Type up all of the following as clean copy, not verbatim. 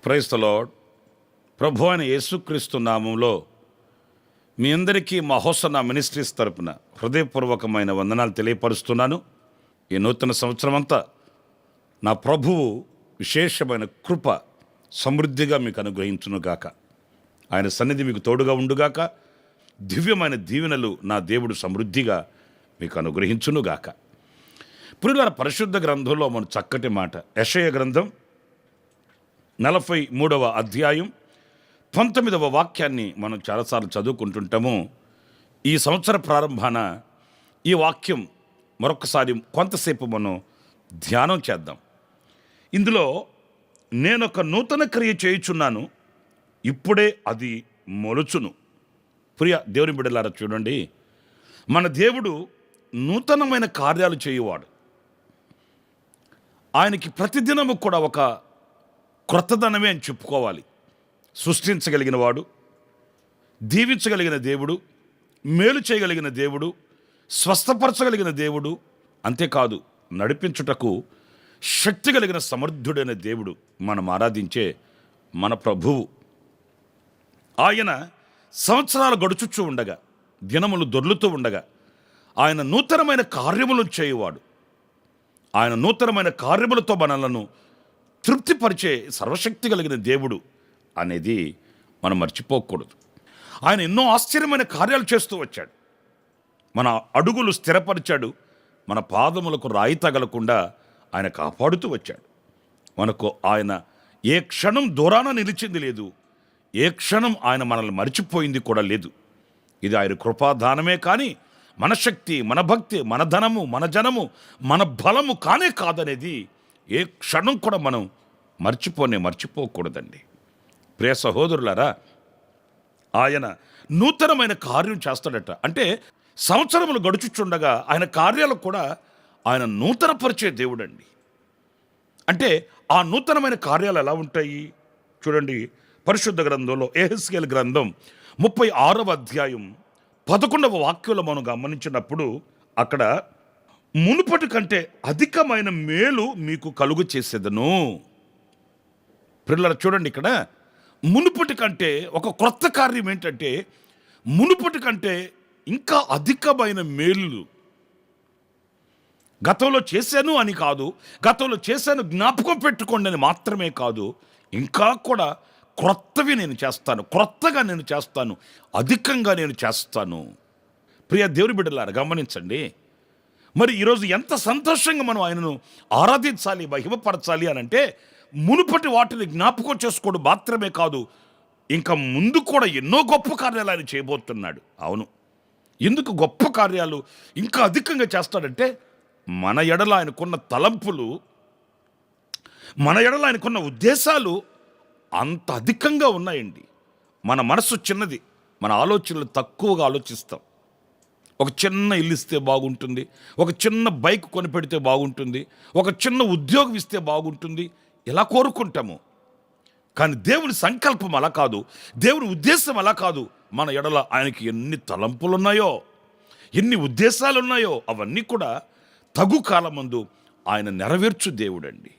Praise the lord. ప్రభు అయిన యేసుక్రీస్తు నామంలో మీ అందరికీ మా హోసన్న మినిస్ట్రీస్ తరపున హృదయపూర్వకమైన వందనాలు తెలియపరుస్తున్నాను. ఈ నూతన సంవత్సరం అంతా నా ప్రభువు విశేషమైన కృప సమృద్ధిగా మీకు అనుగ్రహించునుగాక. ఆయన సన్నిధి మీకు తోడుగా ఉండుగాక. దివ్యమైన దీవెనలు నా దేవుడు సమృద్ధిగా మీకు అనుగ్రహించునుగాక. ప్రియులారా, పరిశుద్ధ గ్రంథంలో మన చక్కటి మాట యెషయా గ్రంథం 43వ అధ్యాయం 19వ వాక్యాన్ని మనం చాలాసార్లు చదువుకుంటుంటాము. ఈ సంవత్సర ప్రారంభాన ఈ వాక్యం మరొకసారి కొంతసేపు మనం ధ్యానం చేద్దాం. ఇందులో నేనొక నూతన క్రియ చేయుచున్నాను, ఇప్పుడే అది మొలుచును. ప్రియ దేవుని బిడ్డలారా, చూడండి, మన దేవుడు నూతనమైన కార్యాలు చేయువాడు. ఆయనకి ప్రతిదినము కూడా ఒక క్రొత్తదనమే అని చెప్పుకోవాలి. సృష్టించగలిగిన వాడు, దీవించగలిగిన దేవుడు, మేలు చేయగలిగిన దేవుడు, స్వస్థపరచగలిగిన దేవుడు, అంతేకాదు నడిపించుటకు శక్తి కలిగిన సమర్థుడైన దేవుడు మనం ఆరాధించే మన ప్రభువు. ఆయన సంవత్సరాలు గడుచుచూ ఉండగా, దినములు దొర్లుతూ ఉండగా ఆయన నూతనమైన కార్యములను చేయువాడు. ఆయన నూతనమైన కార్యములతో మనలను తృప్తిపరిచే సర్వశక్తి కలిగిన దేవుడు అనేది మనం మర్చిపోకూడదు. ఆయన ఎన్నో ఆశ్చర్యమైన కార్యాలు చేస్తూ వచ్చాడు. మన అడుగులు స్థిరపరిచాడు. మన పాదములకు రాయి తగలకుండా ఆయన కాపాడుతూ వచ్చాడు. మనకు ఆయన ఏ క్షణం దూరాన నిలిచింది లేదు, ఏ క్షణం ఆయన మనల్ని మర్చిపోయింది కూడా లేదు. ఇది ఆయన కృపాదానమే కానీ మన శక్తి, మన భక్తి, మన ధనము, మన జనము, మన బలము కానే కాదనేది ఏ క్షణం కూడా మనం మర్చిపోకూడదండి. ప్రియ సహోదరులారా, ఆయన నూతనమైన కార్యం చేస్తాడట. అంటే సంవత్సరములు గడుచుచుండగా ఆయన కార్యాలు కూడా ఆయన నూతనపరిచే దేవుడండి. అంటే ఆ నూతనమైన కార్యాలు ఎలా ఉంటాయి చూడండి. పరిశుద్ధ గ్రంథంలో యెహెజ్కేలు గ్రంథం 36వ అధ్యాయం 11వ వాక్యంలో మనం గమనించినప్పుడు అక్కడ మునుపటి కంటే అధికమైన మేలు మీకు కలుగు చేసేదను. పిల్లలు చూడండి, ఇక్కడ మునుపటి కంటే ఒక క్రొత్త కార్యం ఏంటంటే మునుపటి కంటే ఇంకా అధికమైన మేలు. గతంలో చేశాను అని కాదు, గతంలో చేశాను జ్ఞాపకం పెట్టుకోండి అని మాత్రమే కాదు, ఇంకా కూడా క్రొత్తవి నేను చేస్తాను, క్రొత్తగా నేను చేస్తాను, అధికంగా నేను చేస్తాను. ప్రియ దేవుని బిడ్డలారా, గమనించండి. మరి ఈరోజు ఎంత సంతోషంగా మనం ఆయనను ఆరాధించాలి, మహిమపరచాలి అని అంటే మునుపటి వాటిని జ్ఞాపకం చేసుకోవడం మాత్రమే కాదు, ఇంకా ముందు కూడా ఎన్నో గొప్ప కార్యాలు ఆయన చేయబోతున్నాడు. అవును, ఎందుకు గొప్ప కార్యాలు ఇంకా అధికంగా చేస్తాడంటే మన ఎడల ఆయనకున్న తలంపులు, మన ఎడల ఆయనకున్న ఉద్దేశాలు అంత అధికంగా ఉన్నాయండి. మన మనసు చిన్నది, మన ఆలోచనలు తక్కువగా ఆలోచిస్తాం. ఒక చిన్న ఇల్లు ఇస్తే బాగుంటుంది, ఒక చిన్న బైక్ కొనిపెడితే బాగుంటుంది, ఒక చిన్న ఉద్యోగం ఇస్తే బాగుంటుంది, ఇలా కోరుకుంటాము. కానీ దేవుని సంకల్పం అలా కాదు, దేవుని ఉద్దేశం అలా కాదు. మన ఎడల ఆయనకి ఎన్ని తలంపులు ఉన్నాయో, ఎన్ని ఉద్దేశాలు ఉన్నాయో అవన్నీ కూడా తగు కాలమందు ఆయన నెరవేర్చు దేవుడండి.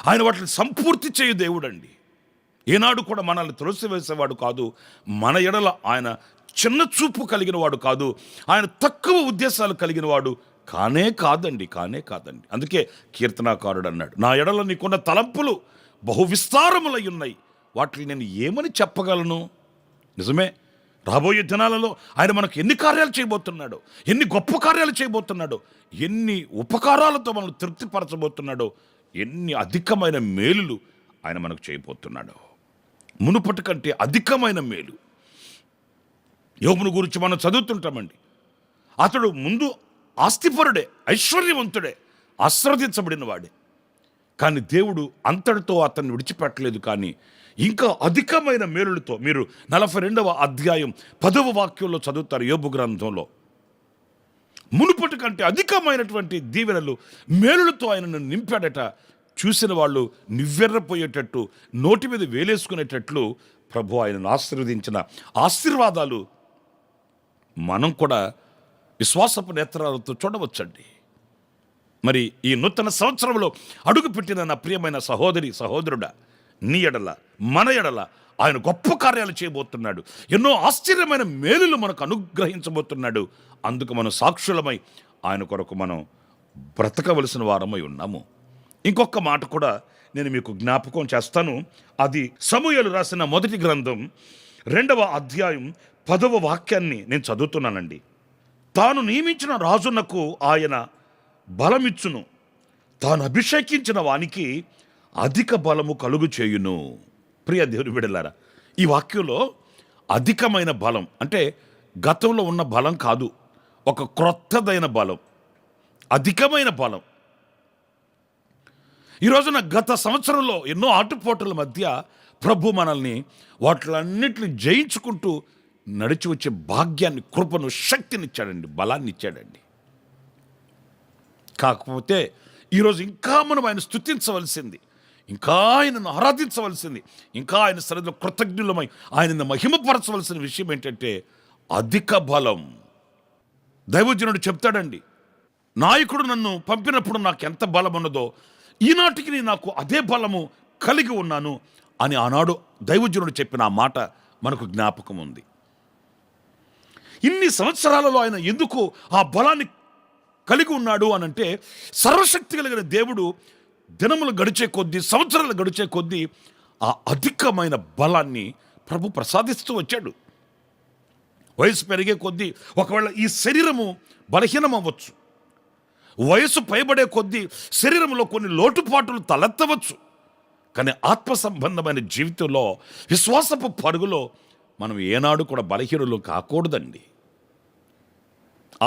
ఆయన వాటిని సంపూర్తి చేయు దేవుడండి. ఏనాడు కూడా మనల్ని త్రోసివేసేవాడు కాదు. మన ఎడల ఆయన చిన్న చూపు కలిగిన వాడు కాదు. ఆయన తక్కువ ఉద్దేశాలు కలిగిన వాడు కానే కాదండి. అందుకే కీర్తనాకారుడు అన్నాడు, నా ఎడల నీకున్న తలంపులు బహు విస్తారములై ఉన్నాయి, వాటిని నేను ఏమని చెప్పగలను. నిజమే, రాబోయే దినాలలో ఆయన మనకు ఎన్ని కార్యాలు చేయబోతున్నాడో, ఎన్ని గొప్ప కార్యాలు చేయబోతున్నాడో, ఎన్ని ఉపకారాలతో మనల్ని తృప్తిపరచబోతున్నాడో, ఎన్ని అధికమైన మేలులు ఆయన మనకు చేయబోతున్నాడో. మునుపటి కంటే అధికమైన మేలు. యోబును గురించి మనం చదువుతుంటామండి. అతడు ముందు ఆస్తిపరుడే, ఐశ్వర్యవంతుడే, ఆశీర్వదించబడిన వాడే. కానీ దేవుడు అంతటితో అతన్ని విడిచిపెట్టలేదు. కానీ ఇంకా అధికమైన మేలులతో, మీరు 42వ అధ్యాయం 10వ వాక్యంలో చదువుతారు యోబు గ్రంథంలో, మునుపటి కంటే అధికమైనటువంటి దీవెనలు మేలులతో ఆయనను నింపాడట. చూసిన వాళ్ళు నివ్వెర్రపోయేటట్టు, నోటి మీద వేలేసుకునేటట్లు ప్రభు ఆయనను ఆశీర్వదించిన ఆశీర్వాదాలు మనం కూడా విశ్వాసపు నేత్రాలతో చూడవచ్చండి. మరి ఈ నూతన సంవత్సరంలో అడుగుపెట్టిన నా ప్రియమైన సహోదరి సహోదరుడా, నీ ఎడల మన ఎడల ఆయన గొప్ప కార్యాలు చేయబోతున్నాడు. ఎన్నో ఆశ్చర్యమైన మేలులు మనకు అనుగ్రహించబోతున్నాడు. అందుకు మనం సాక్షులమై ఆయన కొరకు మనం బ్రతకవలసిన వారమై ఉన్నాము. ఇంకొక మాట కూడా నేను మీకు జ్ఞాపకం చేస్తాను. అది సమూయేలు రాసిన మొదటి గ్రంథం 2వ అధ్యాయం 10వ వాక్యాన్ని నేను చదువుతున్నానండి. తాను నియమించిన రాజునకు ఆయన బలమిచ్చును, తాను అభిషేకించిన వానికి అధిక బలము కలుగు చేయును. ప్రియ దేవుని బిడ్డలారా, ఈ వాక్యంలో అధికమైన బలం అంటే గతంలో ఉన్న బలం కాదు, ఒక క్రొత్తదైన బలం, అధికమైన బలం. ఈ రోజున గత సంవత్సరంలో ఎన్నో ఆటుపోటుల మధ్య ప్రభు మనల్ని వాటిలన్నిటిని జయించుకుంటూ నడిచి వచ్చే భాగ్యాన్ని, కృపను, శక్తినిచ్చాడండి, బలాన్ని ఇచ్చాడండి. కాకపోతే ఈరోజు ఇంకా మనం ఆయన స్తుతించవలసింది, ఇంకా ఆయనను ఆరాధించవలసింది, ఇంకా ఆయన సరిగ్గా కృతజ్ఞులమై ఆయనను మహిమపరచవలసిన విషయం ఏంటంటే అధిక బలం. దైవజనుడు చెప్తాడండి, నాయకుడు నన్ను పంపినప్పుడు నాకు ఎంత బలం ఉన్నదో ఈనాటికి నాకు అదే బలము కలిగి ఉన్నాను అని ఆనాడు దైవజనుడు చెప్పిన ఆ మాట మనకు జ్ఞాపకం ఉంది. ఇన్ని సంవత్సరాలలో ఆయన ఎందుకు ఆ బలాన్ని కలిగి ఉన్నాడు అనంటే, సర్వశక్తి కలిగిన దేవుడు దినములు గడిచే కొద్దీ, సంవత్సరాలు గడిచే కొద్దీ ఆ అధికమైన బలాన్ని ప్రభు ప్రసాదిస్తూ వచ్చాడు. వయసు పెరిగే కొద్దీ ఒకవేళ ఈ శరీరము బలహీనం అవ్వచ్చు, వయసు పైబడే కొద్దీ శరీరంలో కొన్ని లోటుపాటులు తలెత్తవచ్చు. కానీ ఆత్మ సంబంధమైన జీవితంలో, విశ్వాసపు పరుగులో మనం ఏనాడు కూడా బలహీనులు కాకూడదండి.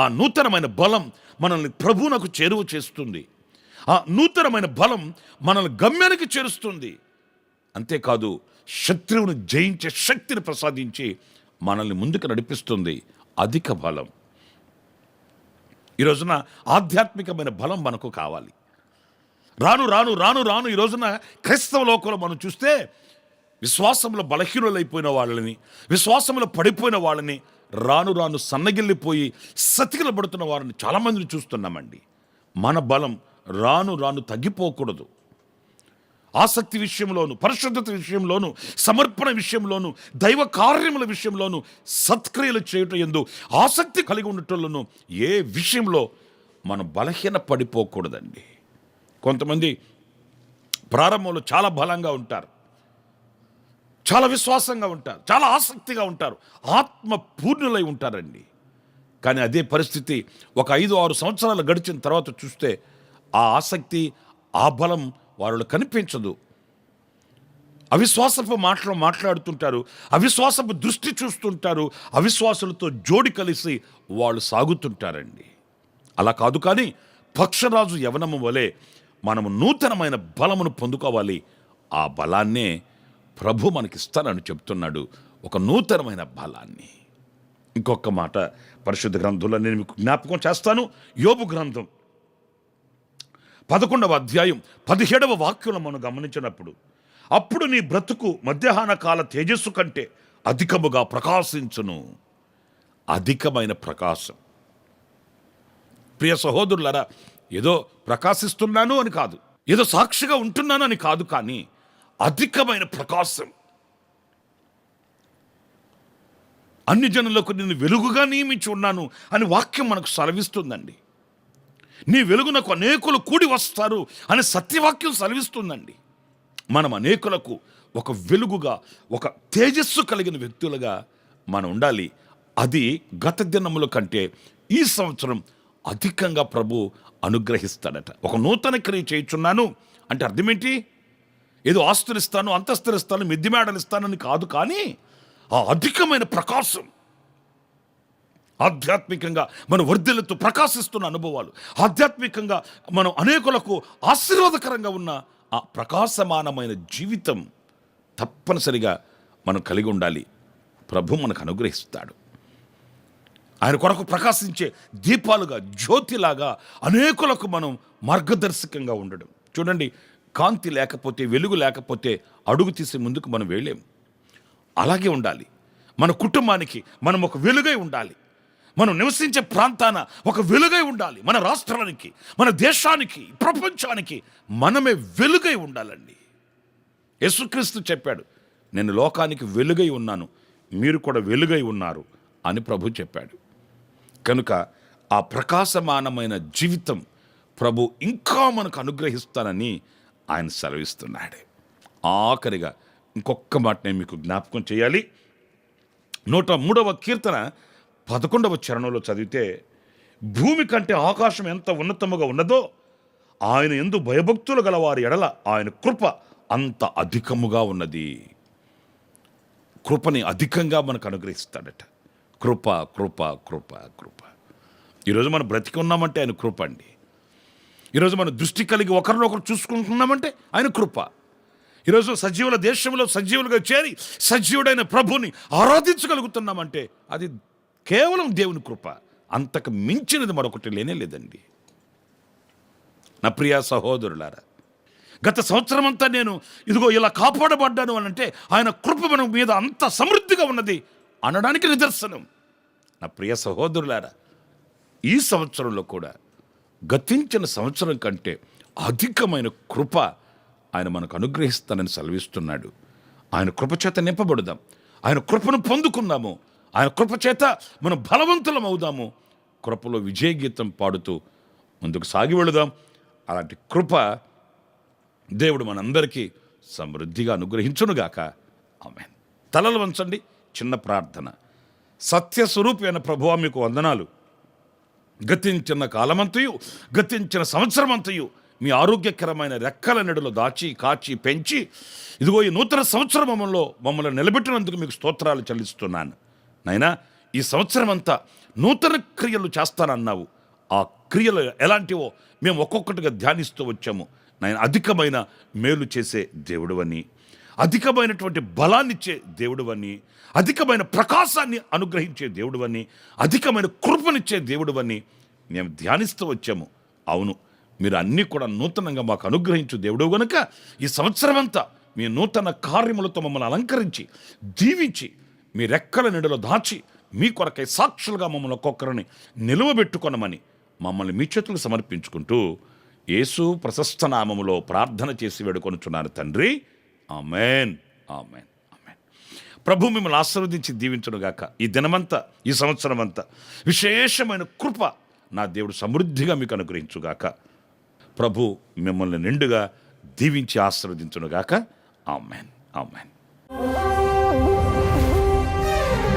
ఆ నూతనమైన బలం మనల్ని ప్రభువునకు చేరువ చేస్తుంది. ఆ నూతనమైన బలం మనల్ని గమ్యానికి చేరుస్తుంది. అంతేకాదు, శత్రువును జయించే శక్తిని ప్రసాదించి మనల్ని ముందుకు నడిపిస్తుంది అధిక బలం. ఈ రోజున ఆధ్యాత్మికమైన బలం మనకు కావాలి. రాను రాను రాను రాను ఈ రోజున క్రైస్తవ లోకంలో మనం చూస్తే విశ్వాసంలో బలహీనులైపోయిన వాళ్ళని, విశ్వాసంలో పడిపోయిన వాళ్ళని, రాను రాను సన్నగిల్లిపోయి సతికిలబడుతున్న వారిని చాలామందిని చూస్తున్నామండి. మన బలం రాను రాను తగ్గిపోకూడదు. ఆసక్తి విషయంలోను, పరిశుద్ధత విషయంలోను, సమర్పణ విషయంలోను, దైవ కార్యముల విషయంలోను, సత్క్రియలు చేయటం యందు ఆసక్తి కలిగి ఉండటంలోను ఏ విషయంలో మనం బలహీన పడిపోకూడదండి. కొంతమంది ప్రారంభంలో చాలా బలంగా ఉంటారు, చాలా విశ్వాసంగా ఉంటారు, చాలా ఆసక్తిగా ఉంటారు, ఆత్మ పూర్ణులై ఉంటారండి. కానీ అదే పరిస్థితి ఒక 5-6 సంవత్సరాలు గడిచిన తర్వాత చూస్తే ఆ ఆసక్తి, ఆ బలం వాళ్ళు కనిపించదు. అవిశ్వాసపు మాటలు మాట్లాడుతుంటారు, అవిశ్వాసపు దృష్టి చూస్తుంటారు, అవిశ్వాసులతో జోడి కలిసి వాళ్ళు సాగుతుంటారండి. అలా కాదు, కానీ పక్షరాజు యవనము వలె మనము నూతనమైన బలమును పొందుకోవాలి. ఆ బలాన్నే ప్రభు మనకిస్తానని చెప్తున్నాడు, ఒక నూతనమైన బలాన్ని. ఇంకొక మాట పరిశుద్ధ గ్రంథంలో నేను మీకు జ్ఞాపకం చేస్తాను. యోబు గ్రంథం 11వ అధ్యాయం 17వ వాక్యంలో మనం గమనించినప్పుడు, అప్పుడు నీ బ్రతుకు మధ్యాహ్న కాల తేజస్సు కంటే అధికముగా ప్రకాశించును. అధికమైన ప్రకాశం. ప్రియ సహోదరులారా, ఏదో ప్రకాశిస్తున్నాను అని కాదు, ఏదో సాక్షిగా ఉంటున్నాను అని కాదు, కానీ అధికమైన ప్రకాశం. అన్ని జనులకు నేను వెలుగుగా నియమించి ఉన్నాను అని వాక్యం మనకు సెలవిస్తుందండి. నీ వెలుగునకు అనేకులు కూడి వస్తారు అని సత్యవాక్యం సెలవిస్తుందండి. మనం అనేకులకు ఒక వెలుగుగా, ఒక తేజస్సు కలిగిన వ్యక్తులుగా మనం ఉండాలి. అది గత దినముల కంటే ఈ సంవత్సరం అధికంగా ప్రభు అనుగ్రహిస్తాడట. ఒక నూతన క్రియ చేయుచున్నాను అంటే అర్థం ఏంటి? ఏదో ఆస్తులిస్తాను, అంతస్తులిస్తాను, మిద్ది మేడలు ఇస్తానని కాదు, కానీ ఆ అధికమైన ప్రకాశం, ఆధ్యాత్మికంగా మనం వర్ధిల్లుతూ ప్రకాశిస్తున్న అనుభవాలు, ఆధ్యాత్మికంగా మనం అనేకులకు ఆశీర్వాదకరంగా ఉన్న ఆ ప్రకాశమానమైన జీవితం తప్పనిసరిగా మనం కలిగి ఉండాలి. ప్రభు మనకు అనుగ్రహిస్తాడు. ఆయన కొరకు ప్రకాశించే దీపాలుగా, జ్యోతిలాగా అనేకులకు మనం మార్గదర్శకంగా ఉండడం. చూడండి, కాంతి లేకపోతే, వెలుగు లేకపోతే అడుగు తీసి ముందుకు మనం వెళ్ళలేం. అలాగే ఉండాలి. మన కుటుంబానికి మనం ఒక వెలుగై ఉండాలి. మనం నివసించే ప్రాంతాన ఒక వెలుగై ఉండాలి. మన రాష్ట్రానికి, మన దేశానికి, ప్రపంచానికి మనమే వెలుగై ఉండాలండి. యేసుక్రీస్తు చెప్పాడు, నేను లోకానికి వెలుగై ఉన్నాను, మీరు కూడా వెలుగై ఉన్నారు అని ప్రభు చెప్పాడు. కనుక ఆ ప్రకాశమానమైన జీవితం ప్రభు ఇంకా మనకు అనుగ్రహిస్తానని ఆయన సెలవిస్తున్నాడు. ఆఖరిగా ఇంకొక మాట నేను మీకు జ్ఞాపకం చేయాలి. 103వ కీర్తన 11వ చరణంలో చదివితే, భూమి కంటే ఆకాశం ఎంత ఉన్నతముగా ఉన్నదో ఆయన యందు భయభక్తులు గలవారి ఎడల ఆయన కృప అంత అధికముగా ఉన్నది. కృపని అధికంగా మనకు అనుగ్రహిస్తాడట. కృప కృప కృప కృప. ఈరోజు మనం బ్రతికి ఉన్నామంటే ఆయన కృప అండి. ఈరోజు మనం దృష్టి కలిగి ఒకరినొకరు చూసుకుంటున్నామంటే ఆయన కృప. ఈరోజు సజీవుల దేశంలో సజీవులుగా చేరి సజీవుడైన ప్రభుని ఆరాధించగలుగుతున్నామంటే అది కేవలం దేవుని కృప. అంతకు మించినది మరొకటి లేనే లేదండి. నా ప్రియ సహోదరులారా, గత సంవత్సరం అంతా నేను ఇదిగో ఇలా కాపాడబడ్డాను అని అంటే ఆయన కృప మన మీద అంత సమృద్ధిగా ఉన్నది అనడానికి నిదర్శనం. నా ప్రియ సహోదరులారా, ఈ సంవత్సరంలో కూడా గతించిన సంవత్సరం కంటే అధికమైన కృప ఆయన మనకు అనుగ్రహిస్తానని సెలవిస్తున్నాడు. ఆయన కృపచేత నింపబడుదాం. ఆయన కృపను పొందుకుందాము. ఆయన కృపచేత మనం బలవంతులం అవుదాము. కృపలో విజయగీతం పాడుతూ ముందుకు సాగి వెళుదాం. అలాంటి కృప దేవుడు మనందరికీ సమృద్ధిగా అనుగ్రహించునుగాక. ఆమేన్. తలలు వంచండి. చిన్న ప్రార్థన. సత్యస్వరూపి అయిన ప్రభువా, మీకు వందనాలు. గతించిన కాలమంతయు, గతించిన సంవత్సరమంతయు మీ ఆరోగ్యకరమైన రెక్కల నెడలో దాచి కాచి పెంచి ఇదిగో ఈ నూతన సంవత్సరంలో మమ్మల్ని నిలబెట్టినందుకు మీకు స్తోత్రాలు చెల్లిస్తున్నాను. నైనా ఈ సంవత్సరం అంతా నూతన క్రియలు చేస్తానన్నావు. ఆ క్రియలు ఎలాంటివో మేము ఒక్కొక్కటిగా ధ్యానిస్తూ వచ్చాము. నాయన, అధికమైన మేలు చేసే దేవుడువని, అధికమైనటువంటి బలాన్నిచ్చే దేవుడువని, అధికమైన ప్రకాశాన్ని అనుగ్రహించే దేవుడువని, అధికమైన కృపనిచ్చే దేవుడువని మేము ధ్యానిస్తూ వచ్చాము. అవును, మీరు అన్నీ కూడా నూతనంగా మాకు అనుగ్రహించు దేవుడు గనుక ఈ సంవత్సరం అంతా మీ నూతన కార్యములతో మమ్మల్ని అలంకరించి దీవించి మీ రెక్కల నీడలో దాచి మీ కొరకై సాక్షులుగా మమ్మల్ని ఒక్కొక్కరిని నిలువబెట్టుకొనమని మమ్మల్ని మీ చేతులకు సమర్పించుకుంటూ యేసు ప్రశస్త నామములో ప్రార్థన చేసి వేడుకొనుచున్నాను తండ్రి. ఆమేన్, ఆమేన్, ఆమేన్. ప్రభు మిమ్మల్ని ఆశీర్వదించి దీవించునుగాక. ఈ దినమంతా, ఈ సంవత్సరం అంతా విశేషమైన కృప నా దేవుడు సమృద్ధిగా మీకు అనుగ్రహించుగాక. ప్రభు మిమ్మల్ని నిండుగా దీవించి ఆశీర్వదించునుగాక. ఆమేన్, ఆమేన్.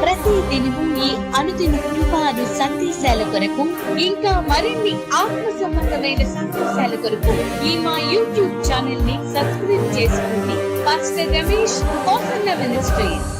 ప్రతి దినము ఈ అనుదిన కృపాను సందేశాల కొరకు, ఇంకా మరిన్ని ఆత్మ సంబంధమైన సందేశాల కొరకు ఈ మా యూట్యూబ్ ఛానల్ ని సబ్స్క్రైబ్ చేసుకోండి. Pastor Ramesh, Kosanna ministries.